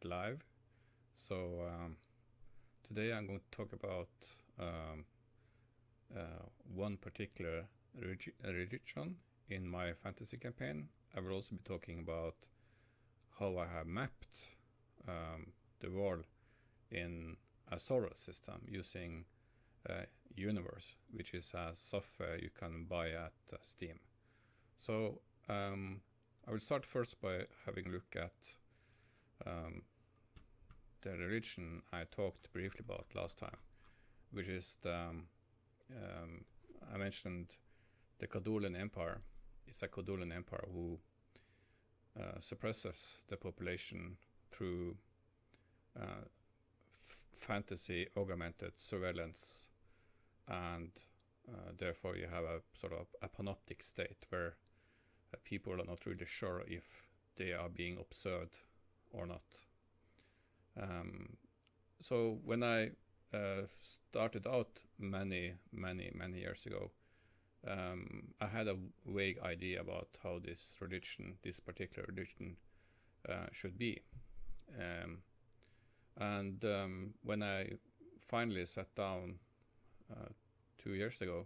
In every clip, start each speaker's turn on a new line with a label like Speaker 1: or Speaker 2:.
Speaker 1: live. So today I'm going to talk about one particular religion in my fantasy campaign. I will also be talking about how I have mapped the world in a solar system using Universe, which is a software you can buy at Steam. So I will start first by having a look at the religion I talked briefly about last time, which is I mentioned the Cadolan Empire. It's a Cadolan Empire who suppresses the population through fantasy augmented surveillance, and therefore you have a sort of a panoptic state where people are not really sure if they are being observed or not. So when I started out many years ago, I had a vague idea about how this particular religion should be. When I finally sat down 2 years ago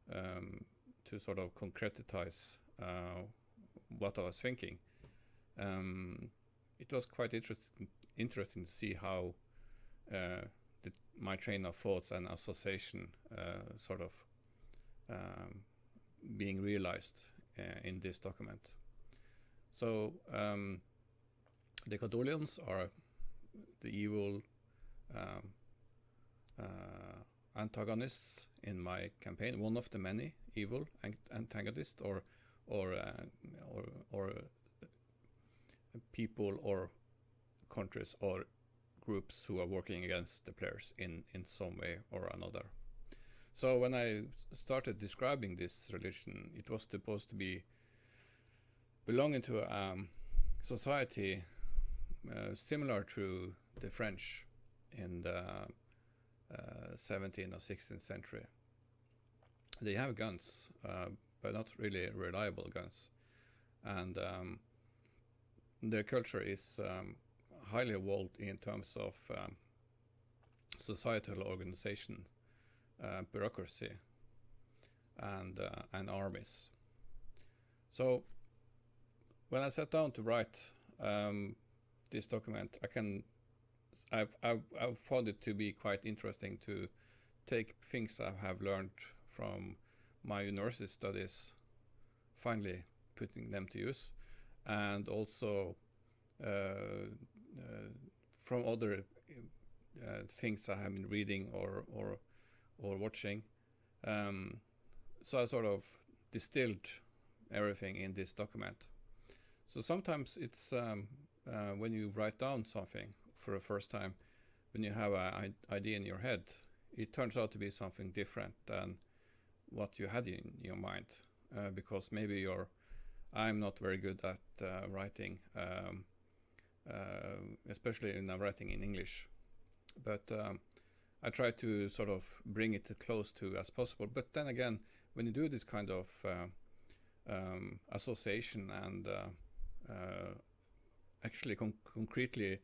Speaker 1: to sort of concretize what I was thinking, it was quite interesting to see how my train of thoughts and association sort of being realized in this document. So the Cadolians are the evil antagonists in my campaign, one of the many evil antagonists, or people or countries or groups who are working against the players in some way or another. So when I started describing this religion, it was supposed to be belonging to a society similar to the French in the 17th or 16th century. They have guns, but not really reliable guns, and their culture is highly evolved in terms of societal organization, bureaucracy, and armies. So when I sat down to write this document, I've found it to be quite interesting to take things I have learned from my university studies, finally putting them to use, and also from other things I have been reading or watching. So I sort of distilled everything in this document. So sometimes it's when you write down something for the first time, when you have an idea in your head, it turns out to be something different than what you had in your mind, because maybe I'm not very good at writing, especially in writing in English, but I try to sort of bring it close to as possible. But then again, when you do this kind of association and actually concretely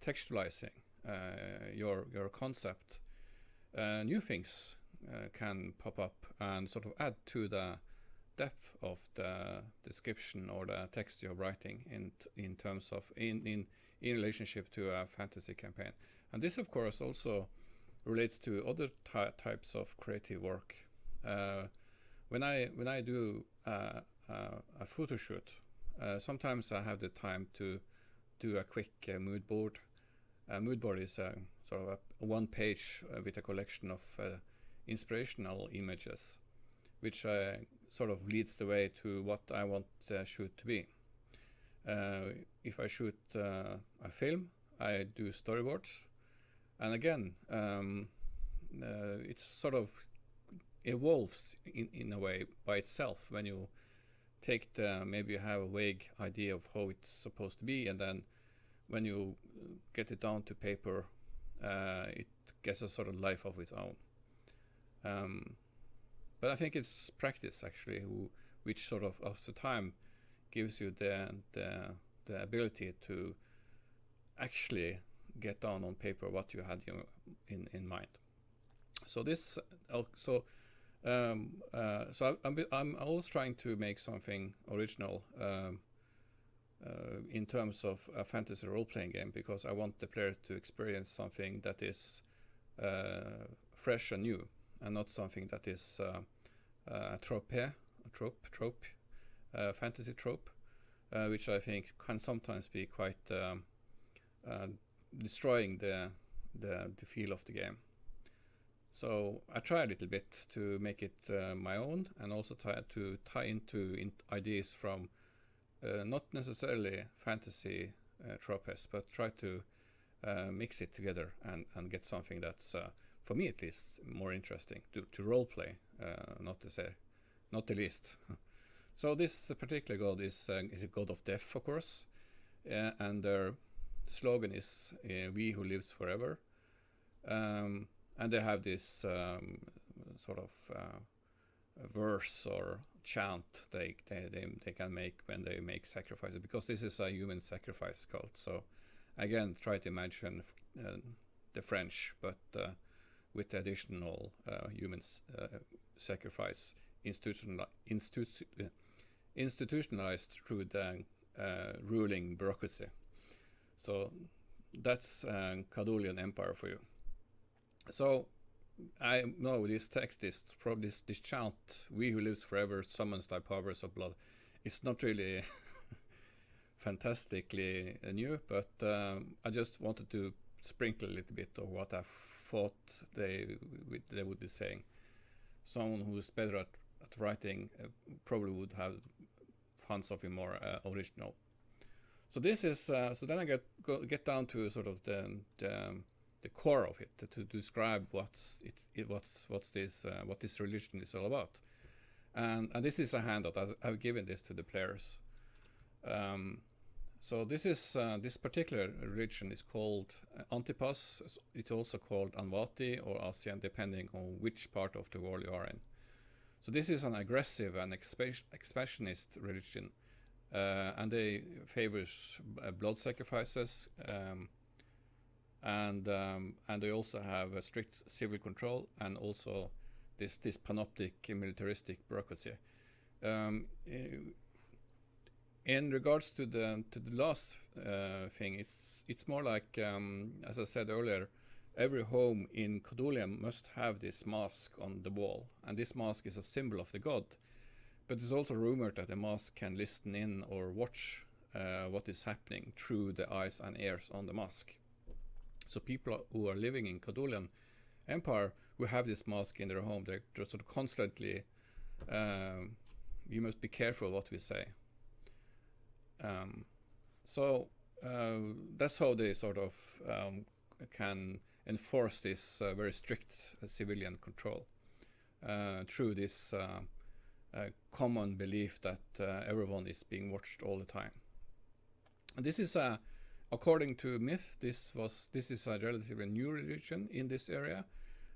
Speaker 1: textualizing your concept, new things can pop up and sort of add to the depth of the description or the text you're writing in terms of in relationship to a fantasy campaign. And this of course also relates to other types of creative work. When I do a photo shoot, sometimes I have the time to do a quick mood board. A mood board is a sort of a one page with a collection of inspirational images, which sort of leads the way to what I want the shoot to be. If I shoot a film, I do storyboards, and again, it sort of evolves in a way by itself when you take maybe you have a vague idea of how it's supposed to be, and then when you get it down to paper, it gets a sort of life of its own. But I think it's practice actually, which sort of the time gives you the ability to actually get down on paper what you had in mind. So this I'm always trying to make something original in terms of a fantasy role-playing game, because I want the players to experience something that is fresh and new, and not something that is a fantasy trope, which I think can sometimes be quite destroying the feel of the game. So I try a little bit to make it my own, and also try to tie into ideas from not necessarily fantasy tropes, but try to mix it together and get something that's, for me at least, more interesting to role play, not the least. So this particular god is a god of death, of course, and their slogan is "We who lives forever," and they have this sort of verse or chant they can make when they make sacrifices, because this is a human sacrifice cult. So again, try to imagine the French, but with additional human sacrifice institutionalized through the ruling bureaucracy. So that's Cadolean Empire for you. So I know this text is probably this chant, "We who lives forever summons thy powers of blood." It's not really fantastically new, but I just wanted to sprinkle a little bit of what I thought they would be saying. Someone who's better at writing probably would have found something more original. So this is so then I get down to sort of the core of it, to describe what this religion is all about, and this is a handout. I've given this to the players. So this is this particular religion is called Antipas. It's also called Anvati or Asian, depending on which part of the world you are in. So this is an aggressive and expansionist religion, and they favors blood sacrifices. And they also have a strict civil control, and also this panoptic militaristic bureaucracy. In regards to the last thing, it's more like, as I said earlier, every home in Cadoleum must have this mask on the wall, and this mask is a symbol of the god. But it's also rumored that the mask can listen in or watch what is happening through the eyes and ears on the mask. So people who are living in Cadolean Empire who have this mask in their home, they're sort of constantly, you must be careful what we say. So that's how they sort of can enforce this very strict civilian control through this common belief that everyone is being watched all the time. And this is according to myth, this is a relatively new religion in this area,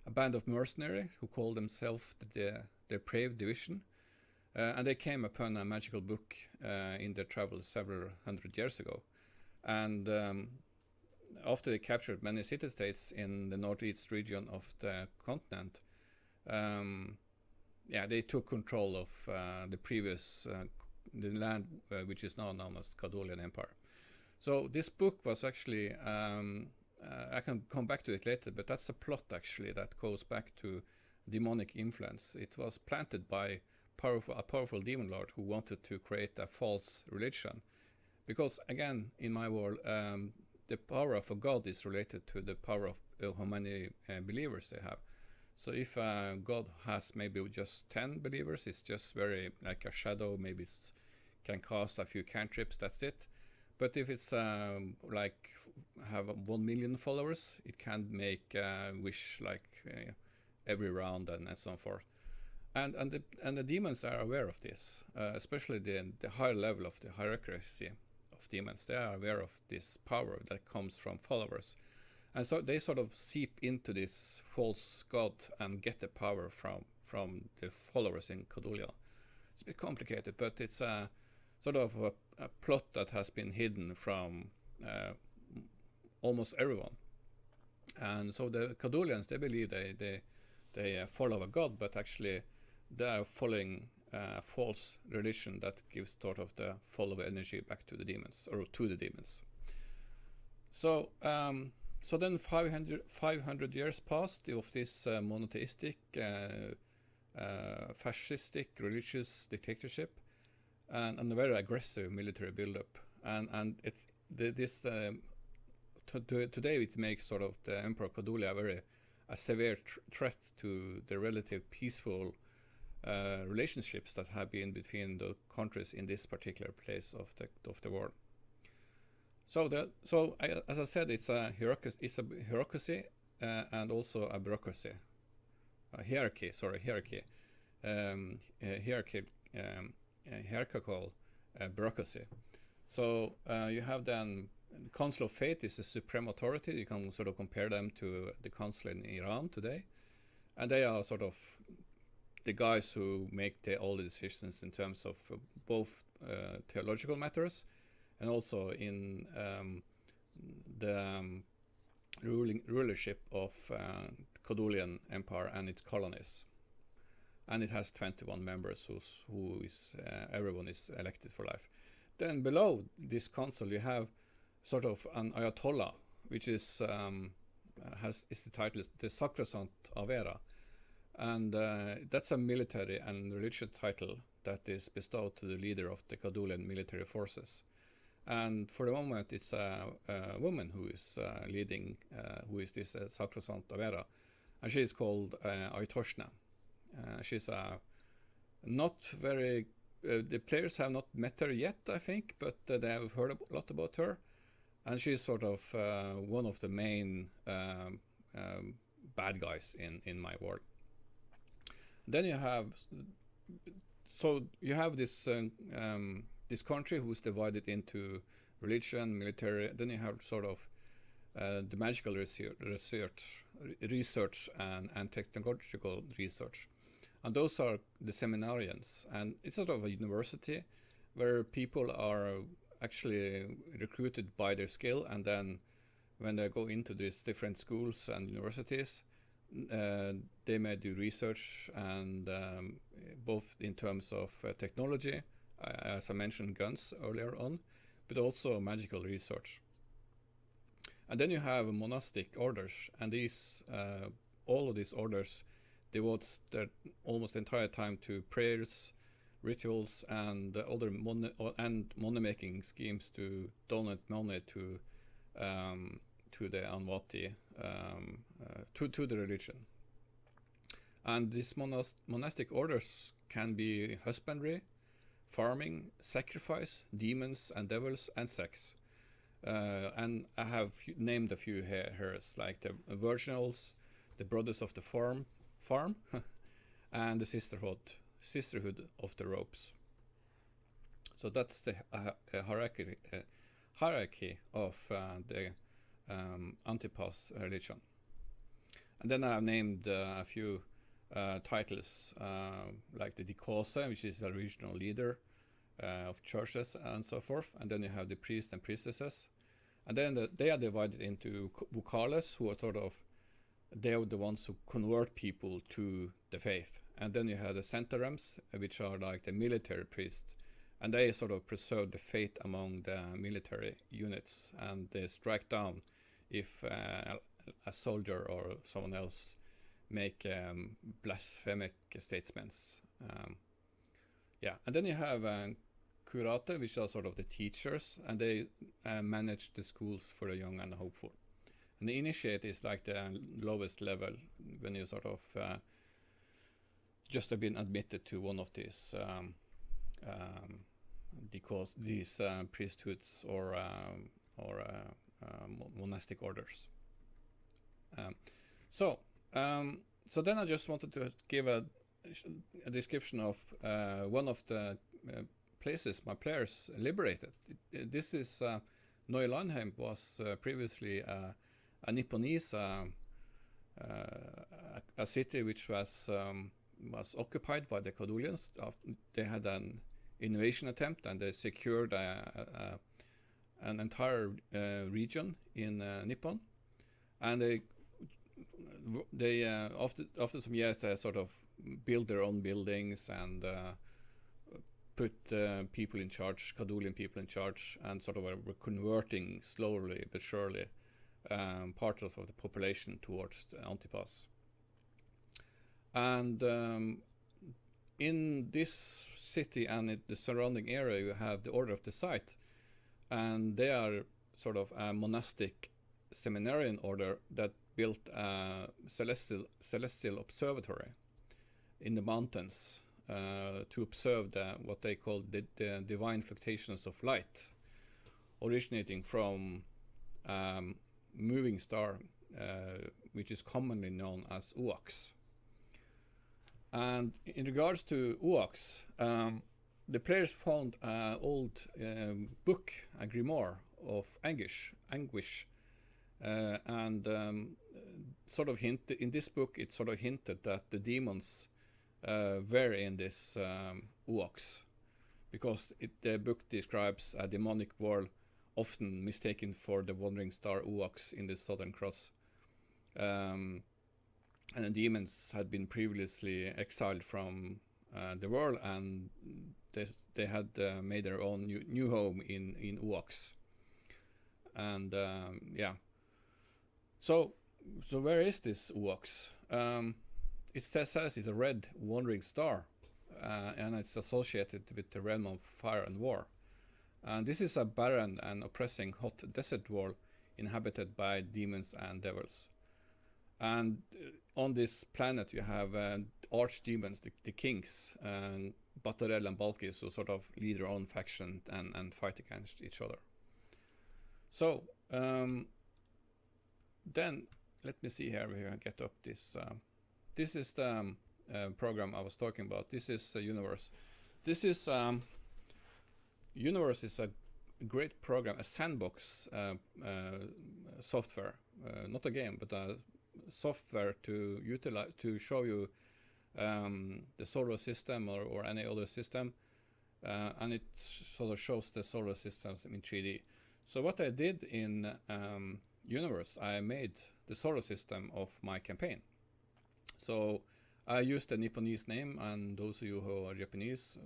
Speaker 1: a band of mercenaries who call themselves the Depraved Division, and they came upon a magical book in their travels several hundred years ago. And after they captured many city-states in the northeast region of the continent, they took control of the previous the land which is now known as Cadolean Empire. So this book was actually, I can come back to it later, but that's a plot actually that goes back to demonic influence. It was planted by a powerful demon lord who wanted to create a false religion. Because again, in my world, the power of a god is related to the power of how many believers they have. So if a god has maybe just 10 believers, it's just very like a shadow, maybe it can cast a few cantrips, that's it. But if it's like have 1 million followers, it can make a wish like every round and so forth. And the demons are aware of this, especially the higher level of the hierarchy of demons. They are aware of this power that comes from followers. And so they sort of seep into this false god and get the power from the followers in Cadoleon. It's a bit complicated, but it's a sort of a plot that has been hidden from almost everyone. And so the Caduleans, they believe they follow a god, but actually they are following a false religion that gives sort of the flow of energy back to the demons, or to the demons. So so then 500 years passed of this monotheistic, fascistic religious dictatorship, and a very aggressive military buildup. And today it makes sort of the Emperor Cadulia a severe threat to the relative peaceful relationships that have been between the countries in this particular place of the world. So as I said, it's a hierarchy and also a bureaucracy, hierarchical bureaucracy. So you have then Council of Fate is the supreme authority. You can sort of compare them to the council in Iran today, and they are sort of the guys who make all the decisions in terms of both theological matters and also in the rulership of Cadulean Empire and its colonies. And it has 21 members everyone is elected for life. Then below this council you have sort of an Ayatollah, which is the title the Sacrosanct Avera, and that's a military and religious title that is bestowed to the leader of the Cadulean military forces. And for the moment, it's a woman who is leading, who is this Sacrosanct Avera, and she is called Aytoshna. She's not very. The players have not met her yet, I think, but they have heard a lot about her. And she's sort of one of the main bad guys in my world. Then you have, this this country who's divided into religion, military. Then you have sort of the magical research and technological research, and those are the seminarians. And it's sort of a university where people are actually recruited by their skill, and then when they go into these different schools and universities, they may do research, and both in terms of technology, as I mentioned, guns earlier on, but also magical research. And then you have monastic orders, and these all of these orders devotes their almost entire time to prayers, rituals, and other money-making schemes to donate money to the Anvati, to the religion. And these monastic orders can be husbandry, farming, sacrifice, demons and devils, and sex. And I have named a few here, like the Virginals, the Brothers of the Farm, and the Sisterhood of the Ropes. So that's the hierarchy of the Antipas religion. And then I have named a few titles, like the Dikose, which is a regional leader of churches and so forth. And then you have the priests and priestesses. And then they are divided into vocales, who are sort of, they are the ones who convert people to the faith. And then you have the centarems, which are like the military priests, and they sort of preserve the faith among the military units, and they strike down if a soldier or someone else make blasphemic statements. And then you have curate, which are sort of the teachers, and they manage the schools for the young and the hopeful. And the initiate is like the lowest level, when you sort of just have been admitted to one of these priesthoods or monastic orders. So then I just wanted to give a description of one of the places my players liberated. This is Neulandheim, was previously a Nipponese, a city which was occupied by the Caduleans. They had an invasion attempt, and they secured a an entire region in Nippon, and they after some years they sort of build their own buildings and put people in charge, Kadolian people in charge, and sort of were converting slowly but surely part of the population towards Antipas. And in this city and in the surrounding area, you have the Order of the Sight, and they are sort of a monastic seminarian order that built a celestial observatory in the mountains to observe what they call the divine fluctuations of light, originating from moving star, which is commonly known as Uax. And in regards to Uax, the players found an old book, a grimoire of anguish, and sort of hinted in this book. It sort of hinted that the demons were in this Uax, because the book describes a demonic world often mistaken for the wandering star Uax in the Southern Cross. And the demons had been previously exiled from the world, and they had made their own new home in Uax. And yeah, so where is this Uax? It says it's a red wandering star, and it's associated with the realm of fire and war. And this is a barren and oppressing hot desert world inhabited by demons and devils. And on this planet you have archdemons, the kings, and Batarel and Balkis, who sort of lead their own faction and fight against each other. So then let me see here, we can get up this. This is the program I was talking about. This is Universe. This is Universe is a great program, a sandbox software, not a game, but a software to utilize to show you the solar system or any other system, and it sort of shows the solar systems in 3D. So what I did in Universe, I made the solar system of my campaign. So I used the Nipponese name, and those of you who are Japanese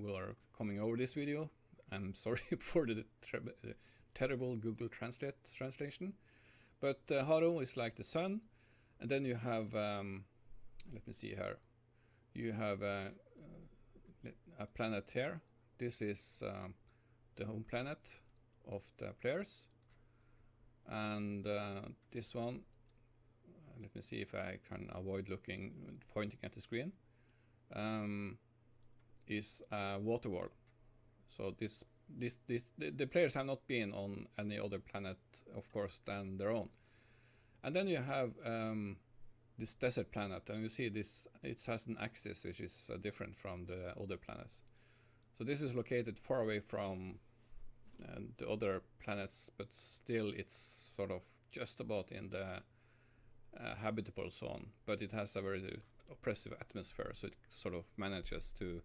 Speaker 1: who are coming over this video, I'm sorry for the terrible Google translation. But Haru is like the sun, and then you have, let me see here, you have a planet here. This is the home planet of the players, and this one, let me see if I can avoid pointing at the screen, is a water world. So the players have not been on any other planet, of course, than their own. And then you have this desert planet, and you see this, it has an axis which is different from the other planets. So this is located far away from the other planets, but still it's sort of just about in the habitable zone, but it has a very oppressive atmosphere, so it sort of manages to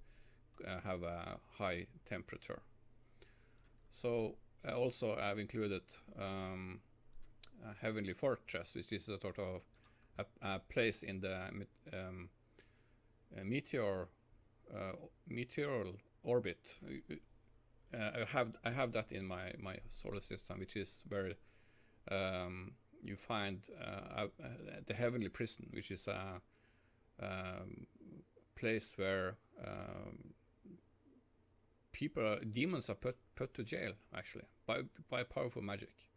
Speaker 1: have a high temperature. So also I've included a Heavenly Fortress, which is a sort of a place in the meteoral orbit. I have that in my solar system, which is where you find the Heavenly Prison, which is a place where demons are put to jail, actually, by powerful magic.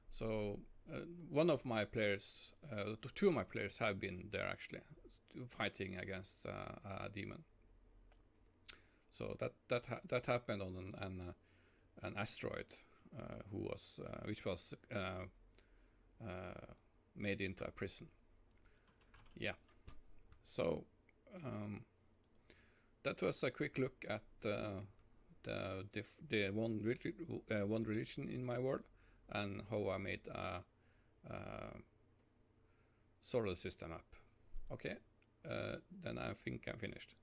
Speaker 1: So one of my players, two of my players have been there actually, fighting against a demon. So that happened on an asteroid, which was made into a prison. Yeah. So that was a quick look at the one religion in my world, and how I made a solar system app. Okay, then I think I'm finished.